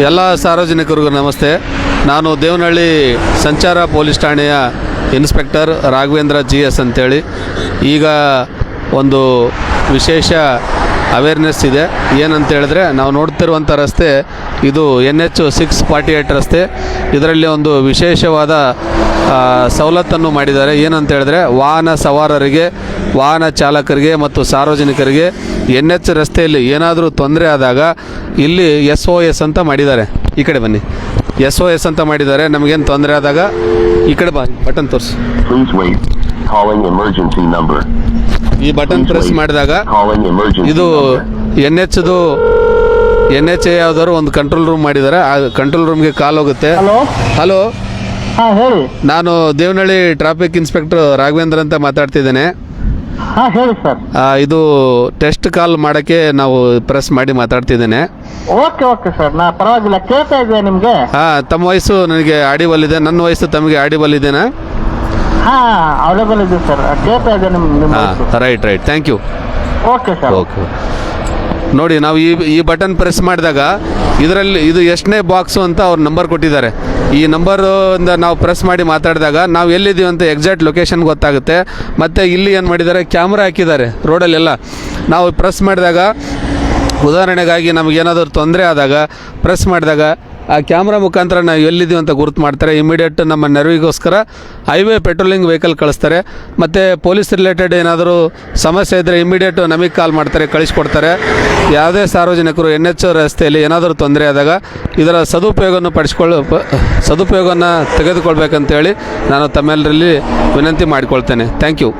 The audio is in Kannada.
ಎಲ್ಲ ಸಾರ್ವಜನಿಕರಿಗೂ ನಮಸ್ತೆ. ನಾನು ದೇವನಹಳ್ಳಿ ಸಂಚಾರ ಪೊಲೀಸ್ ಠಾಣೆಯ ಇನ್ಸ್ಪೆಕ್ಟರ್ ರಾಘವೇಂದ್ರ GS ಅಂತೇಳಿ. ಈಗ ಒಂದು ವಿಶೇಷ ಅವೇರ್ನೆಸ್ ಇದೆ. ಏನಂತ ಹೇಳಿದ್ರೆ, ನಾವು ನೋಡ್ತಿರುವಂಥ ರಸ್ತೆ ಇದು NH 648 ರಸ್ತೆ. ಇದರಲ್ಲಿ ಒಂದು ವಿಶೇಷವಾದ ಸವಲತ್ತನ್ನು ಮಾಡಿದ್ದಾರೆ. ಏನಂತ ಹೇಳಿದ್ರೆ, ವಾಹನ ಸವಾರರಿಗೆ, ವಾಹನ ಚಾಲಕರಿಗೆ ಮತ್ತು ಸಾರ್ವಜನಿಕರಿಗೆ NH ರಸ್ತೆಯಲ್ಲಿ ಏನಾದರೂ ತೊಂದರೆ ಆದಾಗ ಇಲ್ಲಿ SOS ಅಂತ ಮಾಡಿದ್ದಾರೆ. ಈ ಕಡೆ ಬನ್ನಿ, SOS ಅಂತ ಮಾಡಿದ್ದಾರೆ. ನಮಗೇನು ತೊಂದರೆ ಆದಾಗ ಈ ಕಡೆ ಬಾ, ಬಟನ್ ತೋರಿಸಿ. ಈ ಬಟನ್ ಪ್ರೆಸ್ ಮಾಡಿದಾಗ ಇದು NH ಯಾವ್ದಾದ್ರು ಒಂದು ಕಂಟ್ರೋಲ್ ರೂಮ್ ಮಾಡಿದ್ದಾರೆ. ಆ ಕಂಟ್ರೋಲ್ ರೂಮ್ಗೆ ಕಾಲ್ ಹೋಗುತ್ತೆ. ಹಲೋ, ಹಾಂ ಹೇಳಿ. ನಾನು ದೇವನಹಳ್ಳಿ ಟ್ರಾಫಿಕ್ ಇನ್ಸ್ಪೆಕ್ಟರ್ ರಾಘವೇಂದ್ರ ಅಂತ ಮಾತಾಡ್ತಿದ್ದೇನೆ. ಹಾಂ ಹೇಳಿ ಸರ್. ಇದು ಟೆಸ್ಟ್ ಕಾಲ್ ಮಾಡೋಕ್ಕೆ ನಾವು ಪ್ರೆಸ್ ಮಾಡಿ ಮಾತಾಡ್ತಿದ್ದೇನೆ. ಓಕೆ ಸರ್, ನಾ ಪರವಾಗಿಲ್ಲ, ಕೇಳ್ತಾ ಇದೆಯಾ ನಿಮಗೆ? ತಮ್ಮ ವಯಸ್ಸು ನನಗೆ ಆಡಿಬಲ್ ಇದೆ, ನನ್ನ ವಯಸ್ಸು ತಮಗೆ ಆಡಿಬಲ್ ಇದೆನಾ? ಹಾಂ ಅವೈಲೇಬಲ್ ಇದೆ ಸರ್, ಕೇಳ್ತಾ ಇದೆ ನಿಮ್ಮ right, thank you. Okay sir. Okay, ನೋಡಿ, ನಾವು ಈ ಬಟನ್ ಪ್ರೆಸ್ ಮಾಡಿದಾಗ ಇದರಲ್ಲಿ ಇದು ಎಷ್ಟನೇ ಬಾಕ್ಸು ಅಂತ ಅವ್ರ ನಂಬರ್ ಕೊಟ್ಟಿದ್ದಾರೆ. ಈ ನಂಬರಿಂದ ನಾವು ಪ್ರೆಸ್ ಮಾಡಿ ಮಾತಾಡಿದಾಗ ನಾವು ಎಲ್ಲಿದ್ದೀವಿ ಅಂತ ಎಕ್ಸಾಕ್ಟ್ ಲೊಕೇಶನ್ ಗೊತ್ತಾಗುತ್ತೆ. ಮತ್ತು ಇಲ್ಲಿ ಏನು ಮಾಡಿದ್ದಾರೆ, ಕ್ಯಾಮ್ರಾ ಹಾಕಿದ್ದಾರೆ ರೋಡಲ್ಲೆಲ್ಲ. ನಾವು ಪ್ರೆಸ್ ಮಾಡಿದಾಗ, ಉದಾಹರಣೆಗಾಗಿ ನಮಗೇನಾದರೂ ತೊಂದರೆ ಆದಾಗ ಪ್ರೆಸ್ ಮಾಡಿದಾಗ ಆ ಕ್ಯಾಮ್ರಾ ಮುಖಾಂತರ ನಾವು ಎಲ್ಲಿದ್ದೀವಿ ಅಂತ ಗುರುತು ಮಾಡ್ತಾರೆ. ಇಮಿಡಿಯೇಟ್ ನಮ್ಮ ನೆರವಿಗೋಸ್ಕರ ಹೈವೇ ಪೆಟ್ರೋಲಿಂಗ್ ವೆಹಿಕಲ್ ಕಳಿಸ್ತಾರೆ. ಮತ್ತು ಪೊಲೀಸ್ ರಿಲೇಟೆಡ್ ಏನಾದರೂ ಸಮಸ್ಯೆ ಇದ್ದರೆ ಇಮಿಡಿಯೇಟ್ ನಮಗೆ ಕಾಲ್ ಮಾಡ್ತಾರೆ, ಕಳಿಸ್ಕೊಡ್ತಾರೆ. ಯಾವುದೇ ಸಾರ್ವಜನಿಕರು NH ರಸ್ತೆಯಲ್ಲಿ ಏನಾದರೂ ತೊಂದರೆ ಆದಾಗ ಇದರ ಸದುಪಯೋಗವನ್ನು ತೆಗೆದುಕೊಳ್ಬೇಕಂತೇಳಿ ನಾನು ತಮ್ಮೆಲ್ಲರಲ್ಲಿ ವಿನಂತಿ ಮಾಡಿಕೊಳ್ತೇನೆ. Thank you.